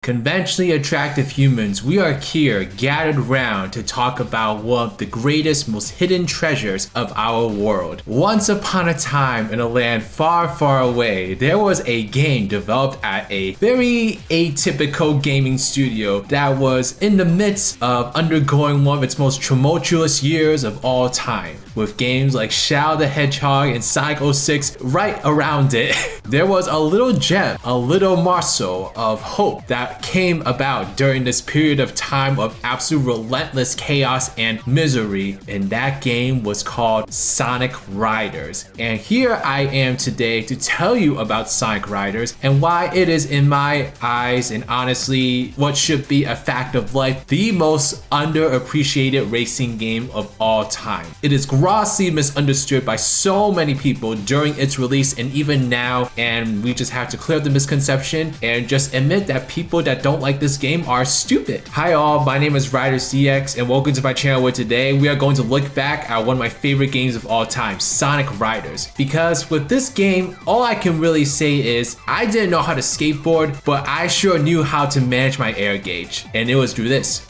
Conventionally attractive humans, we are here gathered round to talk about one of the greatest, most hidden treasures of our world. Once upon a time in a land far, far away, there was a game developed at a very atypical gaming studio that was in the midst of undergoing one of its most tumultuous years of all time. With games like Shadow the Hedgehog and Sonic 06 right around it, there was a little gem, a little morsel of hope that came about during this period of time of absolute relentless chaos and misery, and that game was called Sonic Riders. And here I am today to tell you about Sonic Riders and why it is, in my eyes and honestly what should be a fact of life, the most underappreciated racing game of all time. It is grossly misunderstood by so many people during its release and even now, and we just have to clear the misconception and just admit that people that don't like this game are stupid. Hi all, my name is RidersDX and welcome to my channel, where today we are going to look back at one of my favorite games of all time, Sonic Riders. Because with this game, all I can really say is I didn't know how to skateboard, but I sure knew how to manage my air gauge, and it was through this.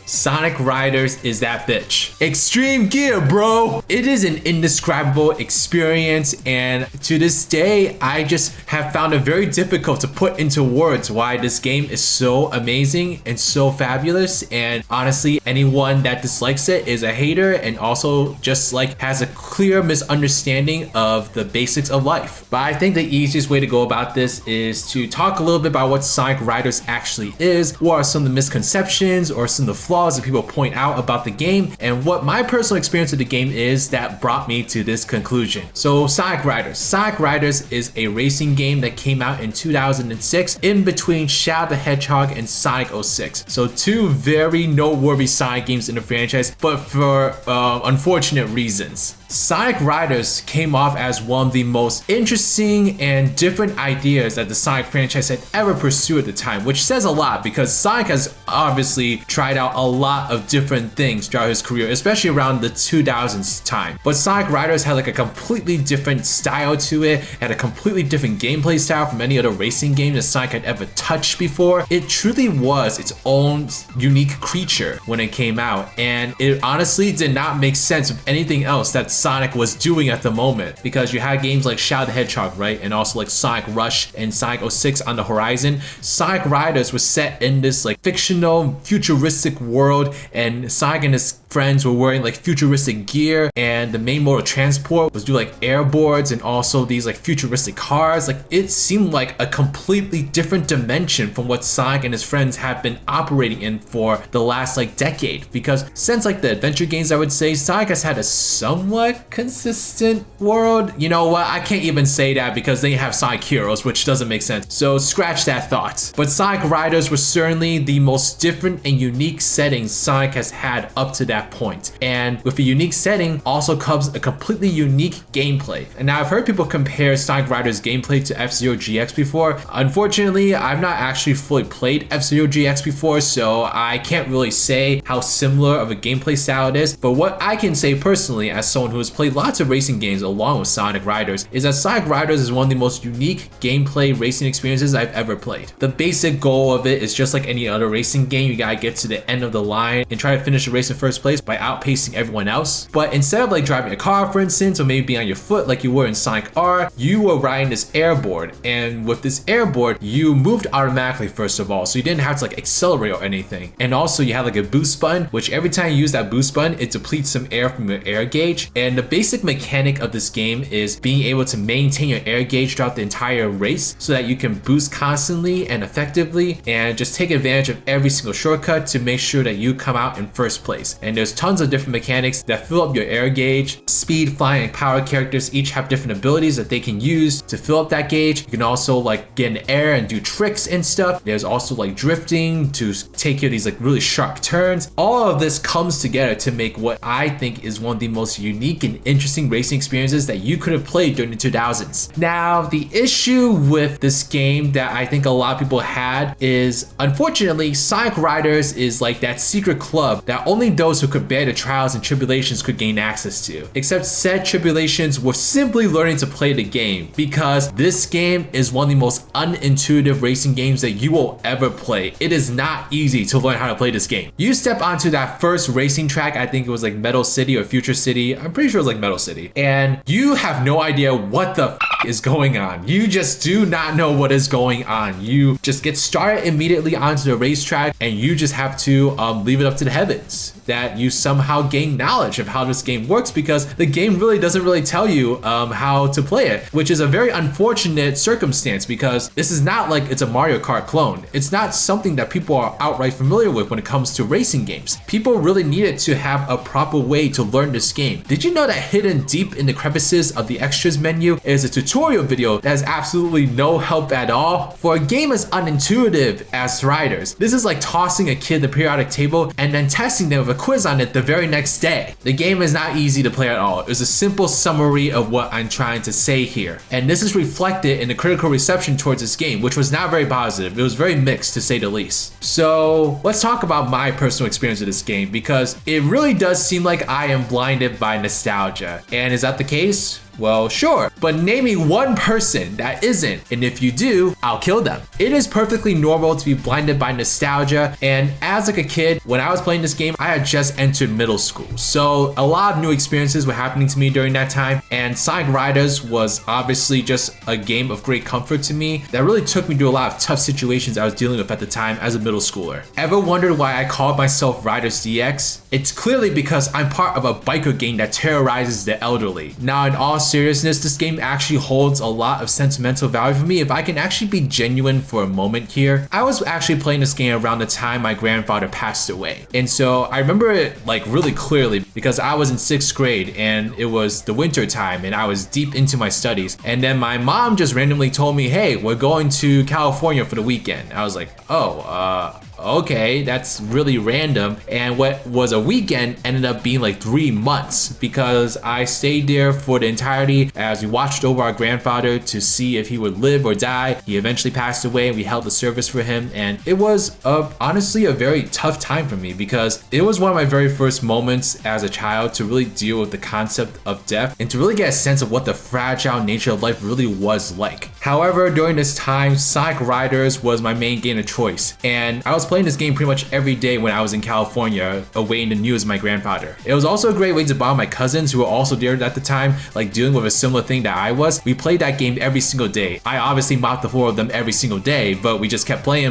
Sonic Riders is that bitch. Extreme gear, bro! It is an indescribable experience, and to this day, I just have found it very difficult to put into words why this game is so amazing and so fabulous. And honestly, anyone that dislikes it is a hater and also just like has a clear misunderstanding of the basics of life. But I think the easiest way to go about this is to talk a little bit about what Sonic Riders actually is, what are some of the misconceptions or some of the flaws that people point out about the game, and what my personal experience of the game is that brought me to this conclusion. So Sonic Riders. Sonic Riders is a racing game that came out in 2006 in between Shadow the Hedgehog and Sonic 06. So two very noteworthy Sonic games in the franchise, but for unfortunate reasons. Sonic Riders came off as one of the most interesting and different ideas that the Sonic franchise had ever pursued at the time, which says a lot because Sonic has obviously tried out a lot of different things throughout his career, especially around the 2000s time. But Sonic Riders had like a completely different style to it, had a completely different gameplay style from any other racing game that Sonic had ever touched before. It truly was its own unique creature when it came out, and it honestly did not make sense of anything else that Sonic was doing at the moment, because you had games like Shadow the Hedgehog, right, and also like Sonic Rush and Sonic 06 on the horizon. Sonic Riders was set in this like fictional futuristic world, and Sonic and his friends were wearing like futuristic gear, and the main mode of transport was do like airboards and also these like futuristic cars. Like it seemed like a completely different dimension from what Sonic and his friends have been operating in for the last like decade, because since like the adventure games, I would say Sonic has had a somewhat consistent world. You know what, I can't even say that because they have Sonic Heroes, which doesn't make sense, so scratch that thought. But Sonic Riders was certainly the most different and unique setting Sonic has had up to that point. And with a unique setting also comes a completely unique gameplay. And now I've heard people compare Sonic Riders gameplay to F-Zero GX before. Unfortunately, I've not actually fully played F-Zero GX before, so I can't really say how similar of a gameplay style it is. But what I can say personally, as someone who has played lots of racing games along with Sonic Riders, is that Sonic Riders is one of the most unique gameplay racing experiences I've ever played. The basic goal of it is just like any other racing game. You gotta get to the end of the line and try to finish the race in first place by outpacing everyone else. But instead of like driving a car, for instance, or maybe being on your foot like you were in Sonic R, you were riding this airboard, and with this airboard you moved automatically first of all, so you didn't have to like accelerate or anything. And also you had like a boost button, which every time you use that boost button, it depletes some air from your air gauge. And the basic mechanic of this game is being able to maintain your air gauge throughout the entire race so that you can boost constantly and effectively and just take advantage of every single shortcut to make sure that you come out in first place. And there's tons of different mechanics that fill up your air gauge. Speed, flying, and power characters each have different abilities that they can use to fill up that gauge. You can also like get in the air and do tricks and stuff. There's also like drifting to take you these like really sharp turns. All of this comes together to make what I think is one of the most unique and interesting racing experiences that you could have played during the 2000s. Now, the issue with this game that I think a lot of people had is, unfortunately, Sonic Riders is like that secret club that only those who could bear the trials and tribulations could gain access to. Except said tribulations were simply learning to play the game, because this game is one of the most unintuitive racing games that you will ever play. It is not easy to learn how to play this game. You step onto that first racing track, I think it was like Metal City or Future City, I'm pretty sure it was like Metal City, and you have no idea what the is going on. You just do not know what is going on. You just get started immediately onto the racetrack, and you just have to leave it up to the heavens that you somehow gain knowledge of how this game works, because the game really doesn't really tell you how to play it, which is a very unfortunate circumstance, because this is not like it's a Mario Kart clone. It's not something that people are outright familiar with when it comes to racing games. People really needed to have a proper way to learn this game. Did you know that hidden deep in the crevices of the extras menu is a tutorial video that has absolutely no help at all? For a game as unintuitive as Riders, this is like tossing a kid the periodic table and then testing them with a quiz on it the very next day. The game is not easy to play at all. It's a simple summary of what I'm trying to say here. And this is reflected in the critical reception towards this game, which was not very positive. It was very mixed, to say the least. So let's talk about my personal experience with this game, because it really does seem like I am blinded by nostalgia. And is that the case? Well, sure, but name me one person that isn't, and if you do, I'll kill them. It is perfectly normal to be blinded by nostalgia, and as like a kid, when I was playing this game, I had just entered middle school, so a lot of new experiences were happening to me during that time, and Sonic Riders was obviously just a game of great comfort to me that really took me through a lot of tough situations I was dealing with at the time as a middle schooler. Ever wondered why I called myself RidersDX? It's clearly because I'm part of a biker gang that terrorizes the elderly. Now, in all seriousness, this game actually holds a lot of sentimental value for me. If I can actually be genuine for a moment here, I was actually playing this game around the time my grandfather passed away. And so I remember it like really clearly, because I was in 6th grade and it was the winter time and I was deep into my studies. And then my mom just randomly told me, hey, we're going to California for the weekend. I was like, oh, okay, that's really random. And what was a weekend ended up being like 3 months, because I stayed there for the entirety as we watched over our grandfather to see if he would live or die. He eventually passed away, and we held the service for him, and it was honestly a very tough time for me, because it was one of my very first moments as a child to really deal with the concept of death and to really get a sense of what the fragile nature of life really was like. However, during this time, Sonic Riders was my main game of choice, and I was playing this game pretty much every day when I was in California awaiting the news of my grandfather. It was also a great way to bond my cousins who were also there at the time, like dealing with a similar thing that I was. We played that game every single day. I obviously mopped the floor of them every single day, but we just kept playing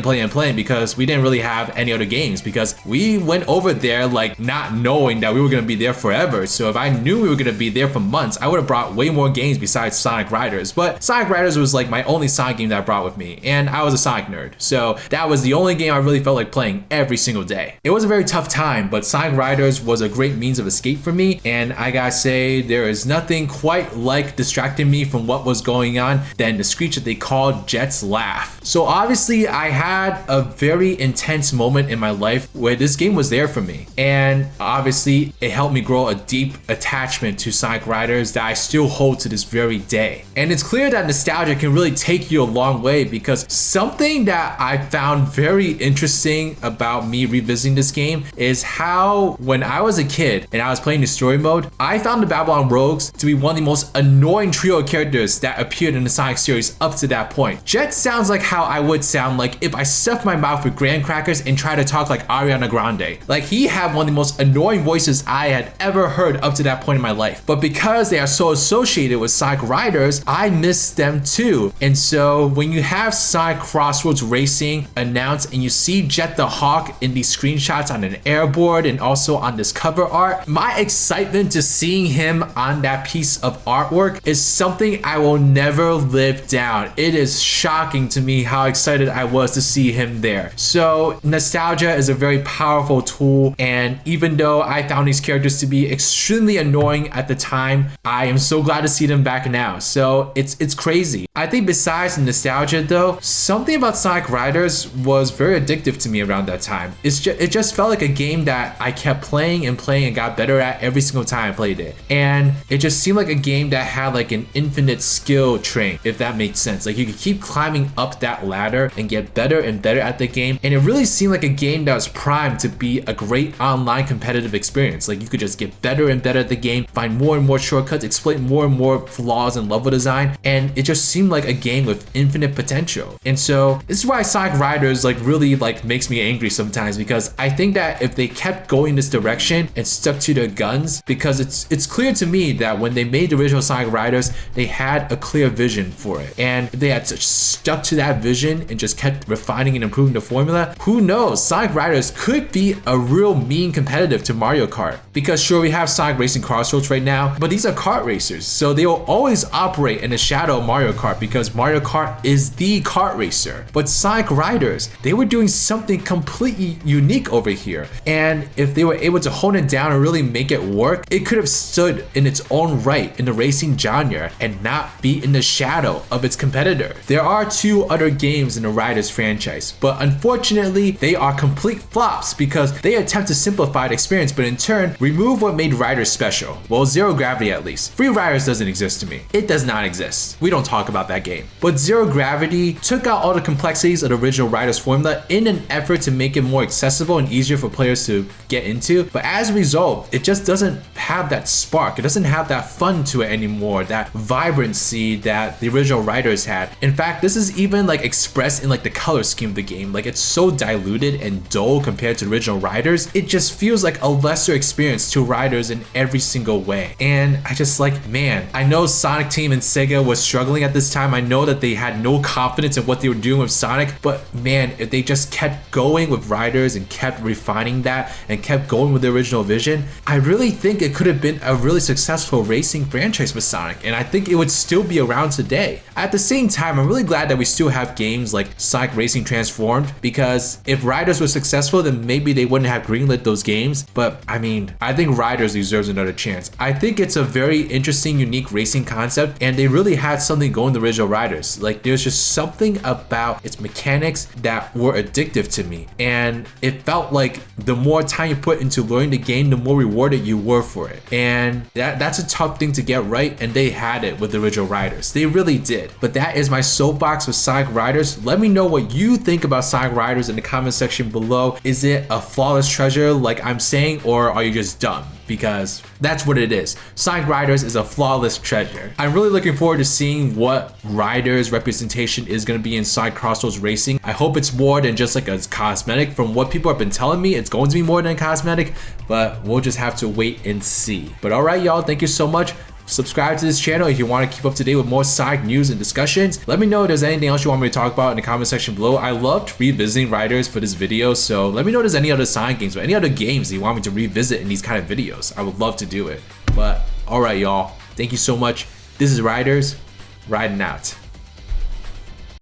because we didn't really have any other games, because we went over there like not knowing that we were going to be there forever. So if I knew we were going to be there for months, I would have brought way more games besides Sonic Riders. But Sonic Riders was like my only Sonic game that I brought with me, and I was a Sonic nerd, so that was the only game I really felt like playing every single day. It was a very tough time, but Sonic Riders was a great means of escape for me, and I gotta say, there is nothing quite like distracting me from what was going on than the screech that they called Jet's laugh. So obviously I had a very intense moment in my life where this game was there for me, and obviously it helped me grow a deep attachment to Sonic Riders that I still hold to this very day. And it's clear that nostalgia can really take you a long way, because something that I found very interesting about me revisiting this game is how when I was a kid and I was playing the story mode, I found the Babylon Rogues to be one of the most annoying trio of characters that appeared in the Sonic series up to that point. Jet sounds like how I would sound like if I stuffed my mouth with graham crackers and tried to talk like Ariana Grande. Like, he had one of the most annoying voices I had ever heard up to that point in my life. But because they are so associated with Sonic Riders, I miss them too. And so when you have Sonic Crossworlds Racing announced and you see Jet the Hawk in these screenshots on an airboard and also on this cover art, my excitement to seeing him on that piece of artwork is something I will never live down. It is shocking to me how excited I was to see him there. So nostalgia is a very powerful tool, and even though I found these characters to be extremely annoying at the time, I am so glad to see them back now. So it's crazy. I think besides nostalgia though, something about Sonic Riders was very addictive to me around that time. It just felt like a game that I kept playing and got better at every single time I played it. And it just seemed like a game that had like an infinite skill train, if that makes sense. Like you could keep climbing up that ladder and get better and better at the game. And it really seemed like a game that was primed to be a great online competitive experience. Like you could just get better and better at the game, find more and more shortcuts, exploit more and more flaws in level design, and it just seemed like a game with infinite potential. And so this is why Sonic Riders like really like makes me angry sometimes, because I think that if they kept going this direction and stuck to their guns, because it's clear to me that when they made the original Sonic Riders, they had a clear vision for it. And if they had stuck to that vision and just kept refining and improving the formula, who knows, Sonic Riders could be a real mean competitive to Mario Kart. Because sure, we have Sonic Racing Crossworlds right now, but these are kart racers, so they will always operate in the shadow of Mario Kart because Mario Kart is the kart racer. But Sonic Riders, they were doing something completely unique over here, and if they were able to hone it down and really make it work, it could have stood in its own right in the racing genre and not be in the shadow of its competitor. There are 2 other games in the Riders franchise, but unfortunately they are complete flops because they attempt to simplify the experience but in turn remove what made Riders special. Well, Zero Gravity at least. Free Riders doesn't exist to me. It does not exist. We don't talk about that game. But Zero Gravity took out all the complexities of the original Riders formula in an effort to make it more accessible and easier for players to get into, but as a result, it just doesn't have that spark. It doesn't have that fun to it anymore, that vibrancy that the original Riders had. In fact, this is even like expressed in like the color scheme of the game. Like it's so diluted and dull compared to the original Riders. It just feels like a lesser experience to Riders in every single way. And I just like, man, I know Sonic Team and Sega was struggling at this time. I know that they had no confidence in what they were doing with Sonic, but man, if they just kept going with Riders and kept refining that and kept going with the original vision, I really think it could have been a really successful racing franchise with Sonic, and I think it would still be around today. At the same time, I'm really glad that we still have games like Sonic Racing Transformed, because if Riders were successful, then maybe they wouldn't have greenlit those games. But I mean, I think Riders deserves another chance. I think it's a very interesting, unique racing concept, and they really had something going the original Riders. Like there's just something about its mechanics that were addictive to me, and it felt like the more time you put into learning the game, the more rewarded you were for it. And that's a tough thing to get right, and they had it with the original Riders. They really did. But that is my soapbox with Sonic Riders. Let me know what you think about Sonic Riders in the comment section below. Is it a flawless treasure like I'm saying, or are you just dumb? Because that's what it is. Sonic Riders is a flawless treasure. I'm really looking forward to seeing what Riders representation is going to be in Sonic Crossworlds Racing. I hope it's more than just like a cosmetic. From what people have been telling me, it's going to be more than a cosmetic, but we'll just have to wait and see. But alright y'all, thank you so much. Subscribe to this channel if you want to keep up to date with more Sonic news and discussions. Let me know if there's anything else you want me to talk about in the comment section below. I loved revisiting Riders for this video, so let me know if there's any other Sonic games or any other games that you want me to revisit in these kind of videos. I would love to do it. But alright y'all, thank you so much. This is Riders, riding out.